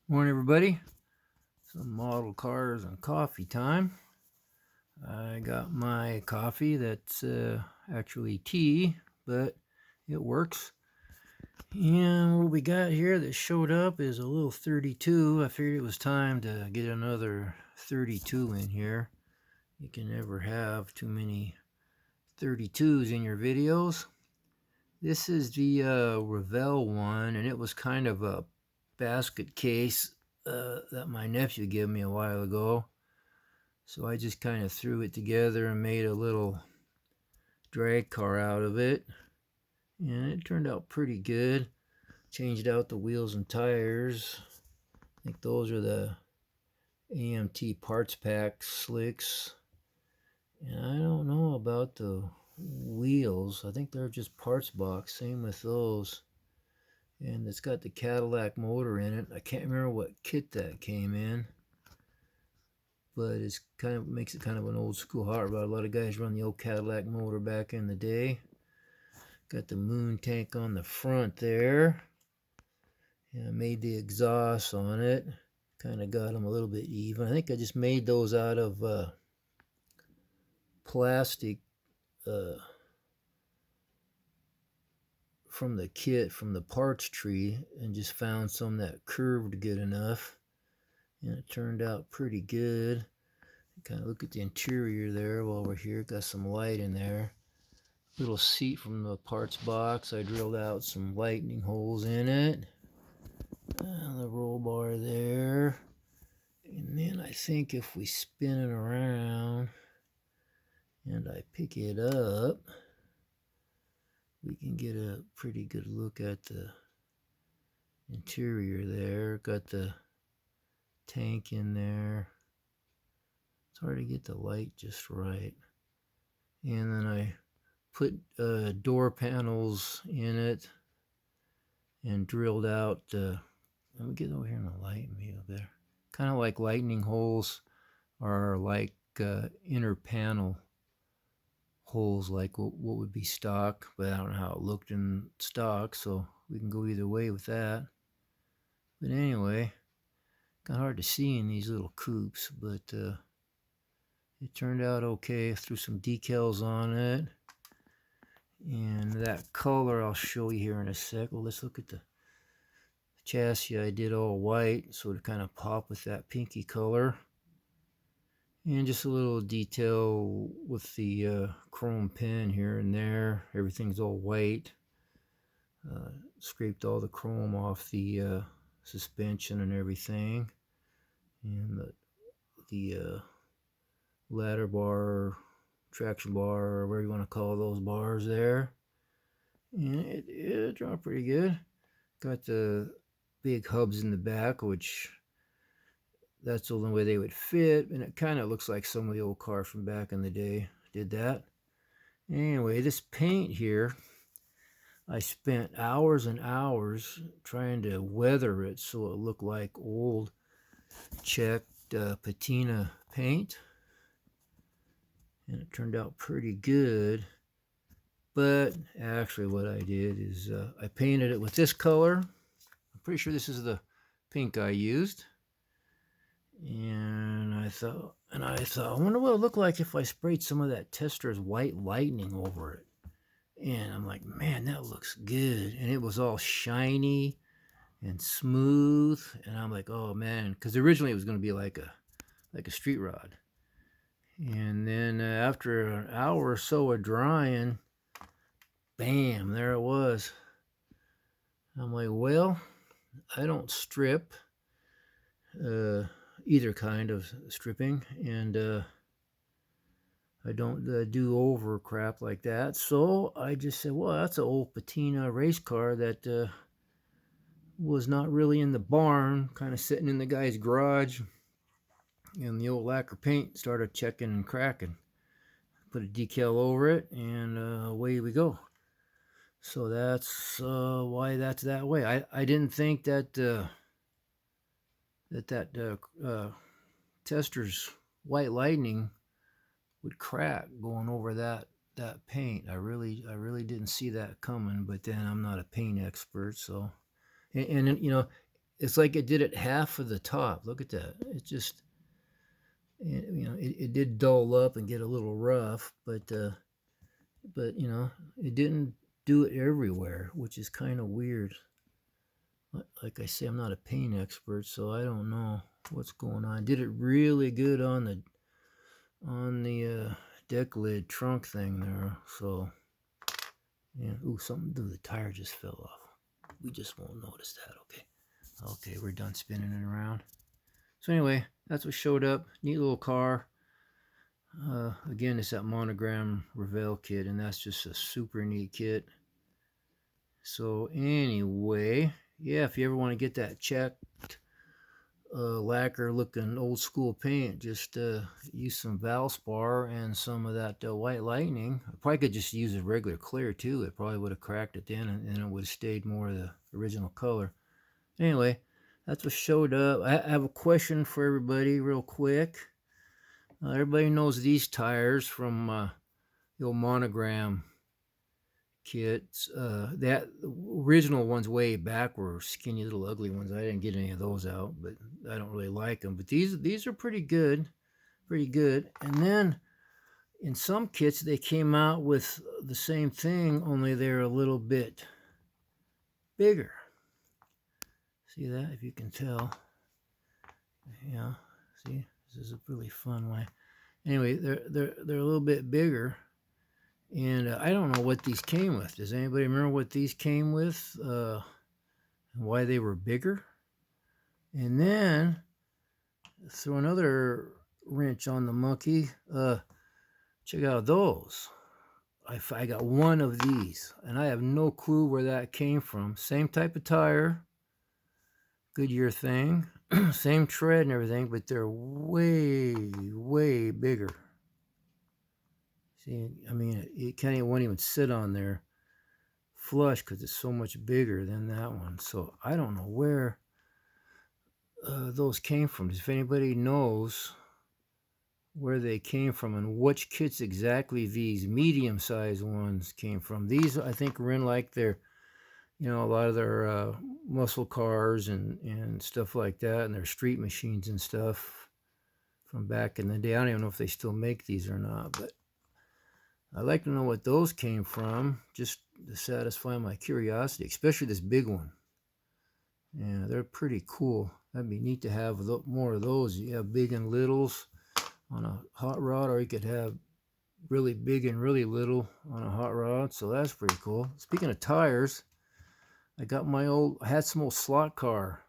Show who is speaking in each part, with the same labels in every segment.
Speaker 1: Morning, everybody. Some model cars and coffee time. I got my coffee that's actually tea, but it works. And what we got here that showed up is a little 32. I figured it was time to get another 32 in here. You can never have too many 32s in your videos. This is the Revell one, and it was kind of a basket case that my nephew gave me a while ago. So I just kind of threw it together and made a little drag car out of it. And it turned out pretty good. Changed out the wheels and tires. I think those are the AMT parts pack slicks. And I don't know about the wheels. I think they're just parts box. Same with those. And it's got the Cadillac motor in it. I can't remember what kit that came in, but it's kind of makes it kind of an old school hot rod. A lot of guys run the old Cadillac motor back in the day. Got the moon tank on the front there. And I made the exhaust on it. Kind of got them a little bit even. I think I just made those out of plastic from the kit, from the parts tree, and just found some that curved good enough. And it turned out pretty good. Kind of look at the interior there while we're here. Got some light in there. Little seat from the parts box. I drilled out some lightning holes in it. And the roll bar there. And then I think if we spin it around and I pick it up, we can get a pretty good look at the interior there. Got the tank in there. It's hard to get the light just right. And then I put door panels in it and drilled out. Let me get over here in the light view there. Kind of like lightning holes are like inner panel holes, like what would be stock, but I don't know how it looked in stock, so we can go either way with that. But anyway, kind of hard to see in these little coupes, but it turned out okay. I threw some decals on it. And that color I'll show you here in a sec. Well, let's look at the chassis. I did all white, so to kind of pop with that pinky color. And just a little detail with the chrome pin here and there. Everything's all white. Scraped all the chrome off the suspension and everything. And the ladder bar, traction bar, or whatever you want to call those bars there. And it turned out pretty good. Got the big hubs in the back, which that's the only way they would fit, and it kind of looks like some of the old cars from back in the day did that. Anyway, this paint here, I spent hours and hours trying to weather it so it looked like old checked patina paint, and it turned out pretty good. But actually what I did is I painted it with this color. I'm pretty sure this is the pink I used. And I thought, I wonder what it would look like if I sprayed some of that Testra's White Lightning over it. And I'm like, man, that looks good. And it was all shiny and smooth. And I'm like, oh man, because originally it was going to be like a street rod. And then after an hour or so of drying, bam, there it was. I'm like, well, I don't strip. Either kind of stripping, and I don't do over crap like that. So I just said, well, that's an old patina race car that was not really in the barn, kind of sitting in the guy's garage, and the old lacquer paint started checking and cracking. Put a decal over it, and away we go. So that's why that's that way. I didn't think that Tester's White Lightning would crack going over that paint. I really didn't see that coming. But then I'm not a paint expert, so and you know, it's like it did it half of the top. Look at that. It just, it did dull up and get a little rough, but it didn't do it everywhere, which is kind of weird. Like I say, I'm not a paint expert, so I don't know what's going on. Did it really good on the deck lid trunk thing there. So yeah. Ooh, something. The tire just fell off. We just won't notice that. Okay, we're done spinning it around. So anyway, that's what showed up. Neat little car. Again, it's that Monogram Revell kit, and that's just a super neat kit. So anyway, yeah, if you ever want to get that checked, lacquer looking old school paint, just use some Valspar and some of that White Lightning. I probably could just use a regular clear too. It probably would have cracked it then, and it would have stayed more of the original color. Anyway, that's what showed up. I have a question for everybody real quick. Everybody knows these tires from the old Monogram kits. That original ones way back were skinny little ugly ones. I didn't get any of those out, but I don't really like them. But these are pretty good. And then in some kits they came out with the same thing, only they're a little bit bigger. See that, if you can tell? Yeah, see, this is a really fun way. Anyway, they're a little bit bigger, and I don't know what these came with. Does anybody remember what these came with? And why they were bigger? And then throw another wrench on the monkey. Check out those. I got one of these, and I have no clue where that came from. Same type of tire, Goodyear thing, same tread and everything, but they're way bigger. See, I mean, it won't even sit on there flush because it's so much bigger than that one. So I don't know where those came from. If anybody knows where they came from and which kits exactly these medium-sized ones came from. These, I think, are in like their, a lot of their muscle cars and stuff like that, and their street machines and stuff from back in the day. I don't even know if they still make these or not, but I'd like to know what those came from, just to satisfy my curiosity, especially this big one. Yeah, they're pretty cool. That'd be neat to have more of those. You have big and littles on a hot rod, or you could have really big and really little on a hot rod. So that's pretty cool. Speaking of tires, I had some old slot car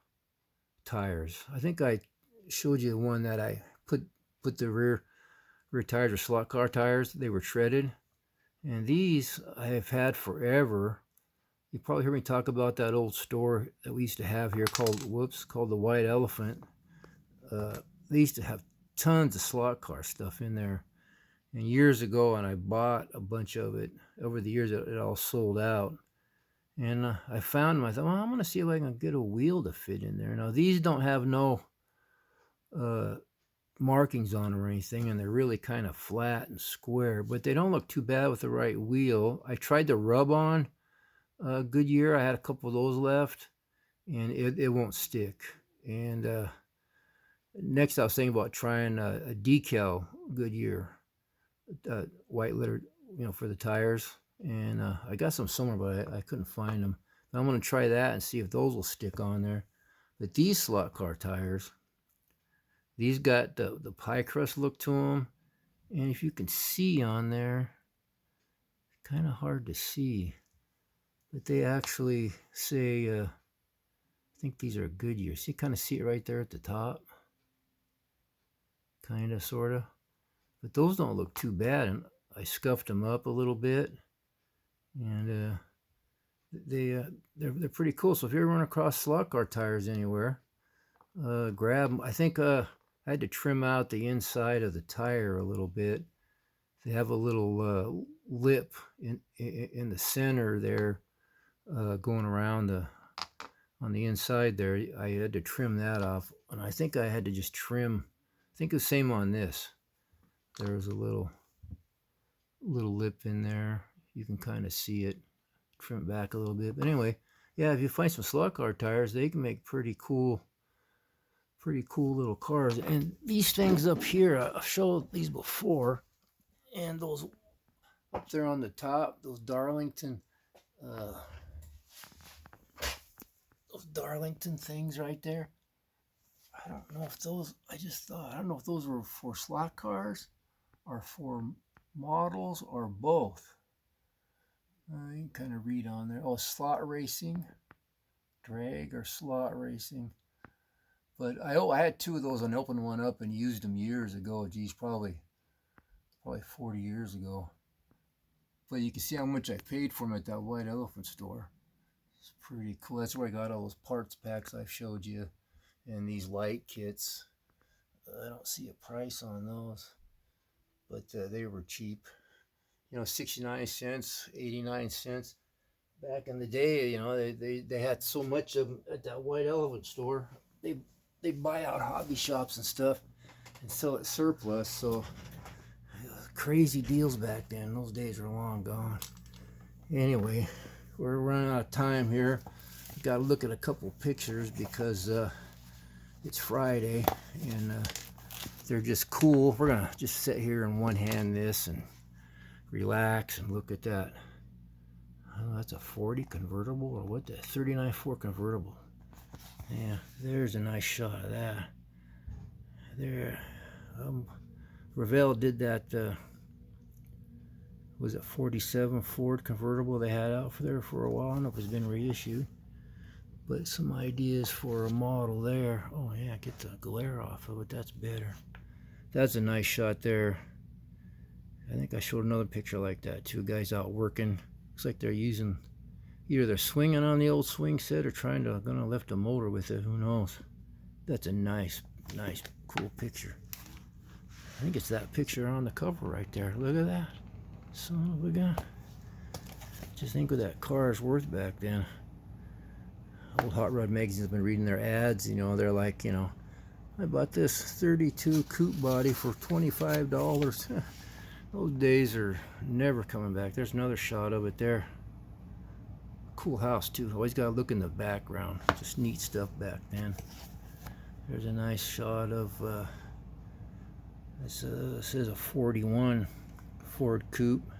Speaker 1: tires. I think I showed you the one that I put the rear tires or slot car tires. They were treaded, and these I have had forever. You probably heard me talk about that old store that we used to have here called the White Elephant. They used to have tons of slot car stuff in there. And years ago, and I bought a bunch of it. Over the years, it all sold out. And I found them. I thought, well, I'm going to see if I can get a wheel to fit in there. Now, these don't have no markings on them or anything, and they're really kind of flat and square, but they don't look too bad with the right wheel. I tried to rub on Goodyear. I had a couple of those left, and it won't stick. And next, I was thinking about trying a decal Goodyear, white littered, for the tires. And I got some somewhere, but I couldn't find them. But I'm going to try that and see if those will stick on there. But these slot car tires, these got the pie crust look to them. And if you can see on there, kind of hard to see, but they actually say, I think these are Goodyear. See, kind of see it right there at the top. Kind of, sort of. But those don't look too bad. And I scuffed them up a little bit. And they're pretty cool. So if you ever run across slot car tires anywhere, grab them. I think I had to trim out the inside of the tire a little bit. They have a little lip in the center there, going around on the inside there. I had to trim that off, and I think I had to just trim. I think the same on this. There's a little lip in there. You can kind of see it. Trim it back a little bit. But anyway, Yeah, if you find some slot car tires, they can make pretty cool little cars. And these things up here, I've showed these before, and those up there on the top, uh, those Darlington things right there. I don't know if those. I don't know if those were for slot cars or for models or both. You can kind of read on there. Oh, slot racing, drag or slot racing. But I had two of those and opened one up and used them years ago. Geez, probably 40 years ago. But you can see how much I paid for them at that White Elephant store. It's pretty cool. That's where I got all those parts packs I showed you and these light kits. I don't see a price on those, but they were cheap. 69 cents, 89 cents. Back in the day, they had so much of them at that White Elephant store. They'd buy out hobby shops and stuff and sell it surplus. So crazy deals back then. Those days are long gone. Anyway, we're running out of time here. Got to look at a couple pictures because it's Friday and they're just cool. We're gonna just sit here and one hand this and relax and look at that. Oh, that's a 40 convertible or what? The 39 Ford convertible. Yeah, there's a nice shot of that. There, Revell did that. Was it 47 Ford convertible they had out there for a while? I don't know if it's been reissued, but some ideas for a model there. Oh yeah, get the glare off of it. That's better. That's a nice shot there. I think I showed another picture like that. Two guys out working. Looks like they're using, either they're swinging on the old swing set or gonna lift a motor with it. Who knows? That's a nice, cool picture. I think it's that picture on the cover right there. Look at that. Son of a gun. Just think what that car is worth back then. Old Hot Rod Magazine's been reading their ads. They're like, I bought this 32 coupe body for $25. Those days are never coming back. There's another shot of it there. Cool house too. Always got to look in the background. Just neat stuff back then. There's a nice shot of this says a 41 Ford coupe.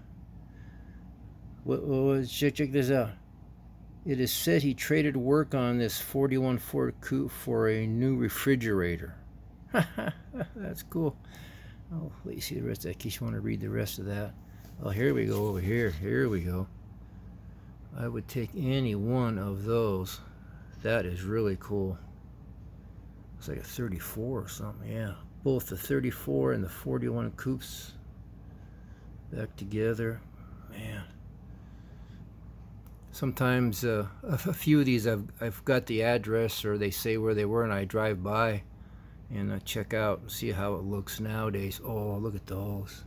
Speaker 1: Check this out. It is said he traded work on this 41 Ford coupe for a new refrigerator. That's cool. Oh, let you see the rest of that in case you want to read the rest of that. Oh, here we go over here. Here we go. I would take any one of those. That is really cool. It's like a 34 or something. Yeah, both the 34 and the 41 coupes back together. Man. Sometimes a few of these I've got the address or they say where they were and I drive by and I check out and see how it looks nowadays. Oh, look at those.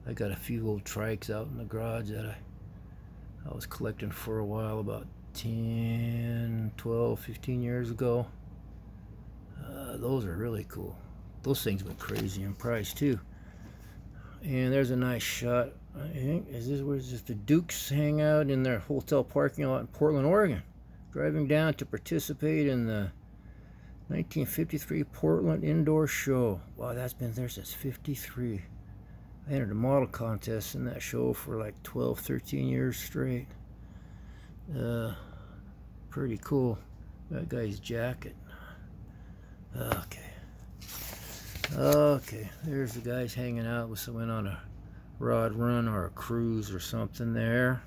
Speaker 1: I got a few old trikes out in the garage that I was collecting for a while, about 10, 12, 15 years ago. Those are really cool. Those things went crazy in price too. And there's a nice shot. I think, where's this? The Dukes hang out in their hotel parking lot in Portland, Oregon. Driving down to participate in the 1953 Portland Indoor Show. Wow, that's been there since 53. I entered a model contest in that show for like 12, 13 years straight. Pretty cool. That guy's jacket. Okay, there's the guys hanging out with someone on a rod run or a cruise or something there.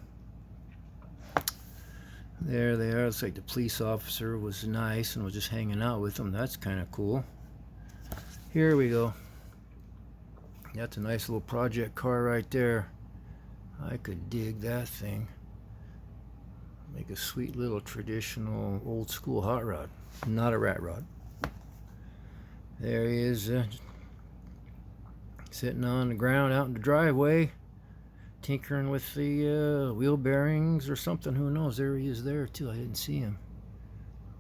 Speaker 1: There they are. Looks like the police officer was nice and was just hanging out with them. That's kind of cool. Here we go. That's a nice little project car right there. I could dig that thing. Make a sweet little traditional old school hot rod. Not a rat rod. There he is, sitting on the ground out in the driveway, tinkering with the wheel bearings or something. Who knows? There he is there too. I didn't see him.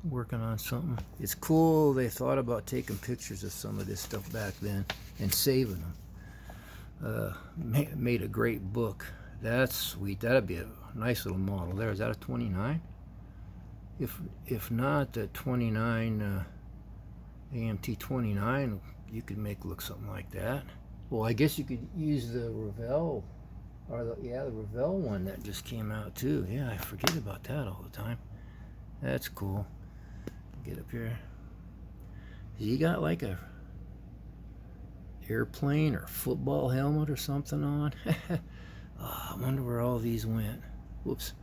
Speaker 1: Working on something. It's cool they thought about taking pictures of some of this stuff back then and saving them. Made a great book. That's sweet. That'd be a nice little model there. Is that a 29? If not, the 29 AMT 29, you could make look something like that. Well, I guess you could use the Revell, or the Revell one that just came out too. Yeah, I forget about that all the time. That's cool. Get up here. You got like a airplane or football helmet or something on. Oh, I wonder where all these went. Whoops.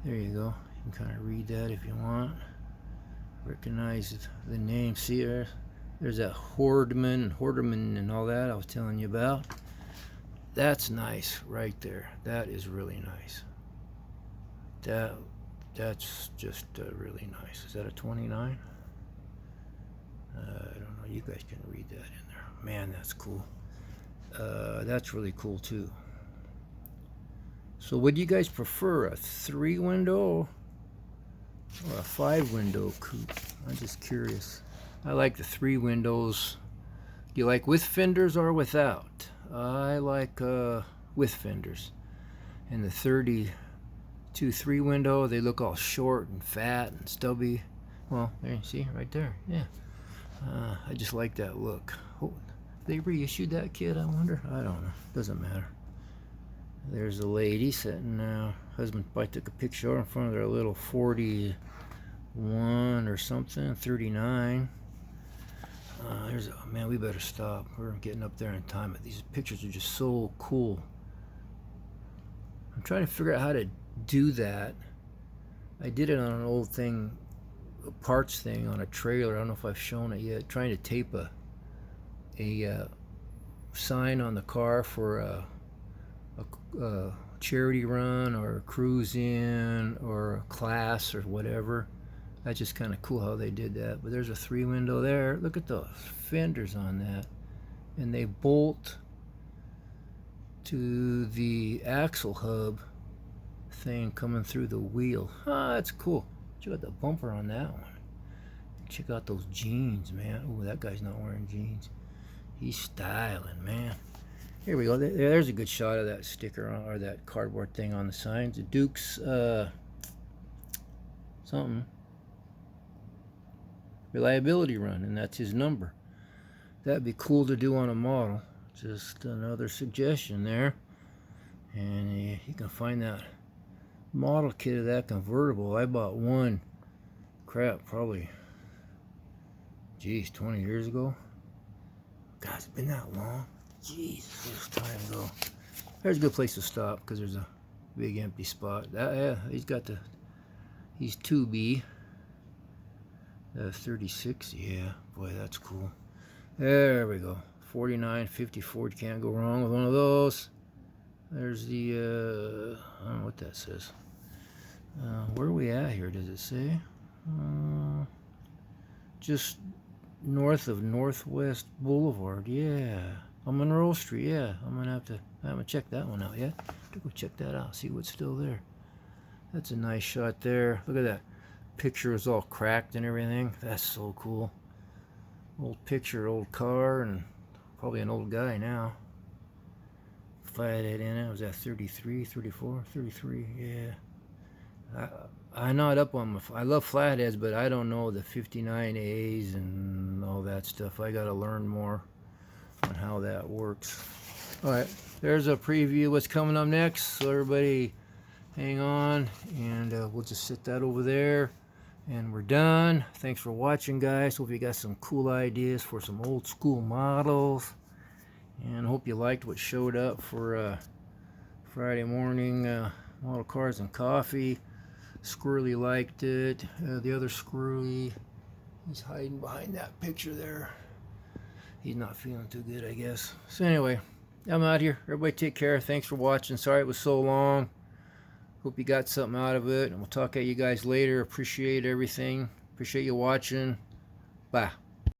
Speaker 1: There you go. You can kind of read that if you want. Recognize the name. See there's that Hordeman and all that I was telling you about. That's nice right there. That is really nice. That's just really nice. Is that a 29? I don't know. You guys can read that in there. Man, that's cool. That's really cool too. So what do you guys prefer, a 3-window or a 5-window coupe? I'm just curious. I like the 3 windows. Do you like with fenders or without? I like with fenders. And the 32 3-window, they look all short and fat and stubby. Well, there you see, right there. Yeah. I just like that look. Oh, they reissued that kit, I wonder? I don't know. Doesn't matter. There's a lady sitting, husband probably took a picture in front of their little 41 or something, 39. Man, we better stop. We're getting up there in time. These pictures are just so cool. I'm trying to figure out how to do that. I did it on an old thing, a parts thing on a trailer. I don't know if I've shown it yet. Trying to tape a sign on the car for a charity run or a cruise in or a class or whatever. That's just kind of cool how they did that. But there's a 3-window there. Look at those fenders on that. And they bolt to the axle hub thing coming through the wheel. Ah, that's cool. Check out the bumper on that one. Check out those jeans, man. Oh, that guy's not wearing jeans. He's styling, man. Here we go. There's a good shot of that sticker on, or that cardboard thing on the signs. The Duke's something reliability run, and that's his number. That'd be cool to do on a model. Just another suggestion there. And you can find that model kit of that convertible. I bought one, crap, probably, geez, 20 years ago. God, it's been that long. Jeez, this time ago. There's a good place to stop because there's a big empty spot. Yeah, he's 2B. 36, yeah, boy, that's cool. There we go. 49, 54, you can't go wrong with one of those. There's the, I don't know what that says. Where are we at here, does it say? Just north of Northwest Boulevard, yeah. On Monroe Street, yeah. I haven't checked that one out yet. To go check that out, see what's still there. That's a nice shot there. Look at that. Picture is all cracked and everything. That's so cool. Old picture, old car, and probably an old guy now. Flathead in it. Was that 33, 34, 33? Yeah. I'm not up on I love flatheads, but I don't know the 59As and all that stuff. I gotta learn more on how that works. All right, there's a preview of what's coming up next. So everybody, hang on, and we'll just set that over there. And we're done. Thanks for watching, guys. Hope you got some cool ideas for some old school models. And hope you liked what showed up for Friday morning model cars and coffee. Squirrely liked it. The other Squirrely, he's hiding behind that picture there. He's not feeling too good, I guess. So anyway, I'm out here. Everybody take care. Thanks for watching. Sorry it was so long. Hope you got something out of it, and we'll talk at you guys later. Appreciate everything. Appreciate you watching. Bye.